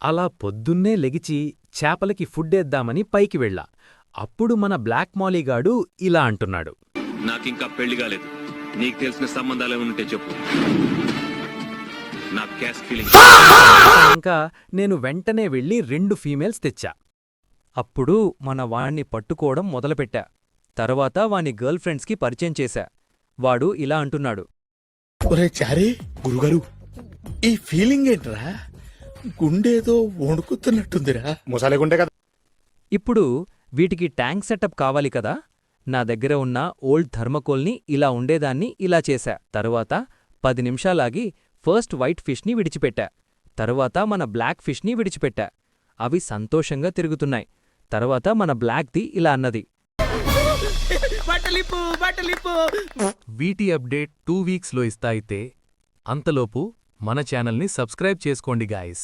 అలా పొద్దున్నే లెగిచి చేపలకి ఫుడ్డేద్దామని పైకి వెళ్ళా. అప్పుడు మన బ్లాక్ మాలీగాడు ఇలా అంటున్నాడు. నాకింకా పెళ్లి కాలేదు. నీకు తెలిసిన సంబంధాలేమనుంటే చెప్పు. నా క్యాస్ట్ ఫీలింగ్. ఇంకా నేను వెంటనే వెళ్ళి 2 ఫీమేల్స్ తెచ్చా. అప్పుడు మన వాణ్ణి పట్టుకోవడం మొదలుపెట్టా. తర్వాత వాని గర్ల్ ఫ్రెండ్స్కి పరిచయం చేశా. వాడు ఇలా అంటున్నాడు. ఒరే చారీ గురుగారు, ఈ ఫీలింగ్ ఏంట్రా? గుండేదో వణుకుతున్నట్టుందిరా. ముసాలి గుండె కదా. ఇప్పుడు వీటికి ట్యాంక్ సెటప్ కావాలి కదా. నా దగ్గర ఉన్న ఓల్డ్ థర్మకోల్ని ఇలా ఉండేదాన్ని ఇలా చేశా. తరువాత 10 నిమిషాలాగి ఫస్ట్ వైట్ ఫిష్ని విడిచిపెట్టా. తరువాత మన బ్లాక్ ఫిష్ని విడిచిపెట్టా. అవి సంతోషంగా తిరుగుతున్నాయి. తర్వాత మన బ్లాక్ది ఇలా అన్నది. వీటి అప్డేట్ 2 వీక్స్లో ఇస్తా. అయితే అంతలోపు మన ఛానల్ని సబ్స్క్రైబ్ చేసుకోండి గాయ్స్.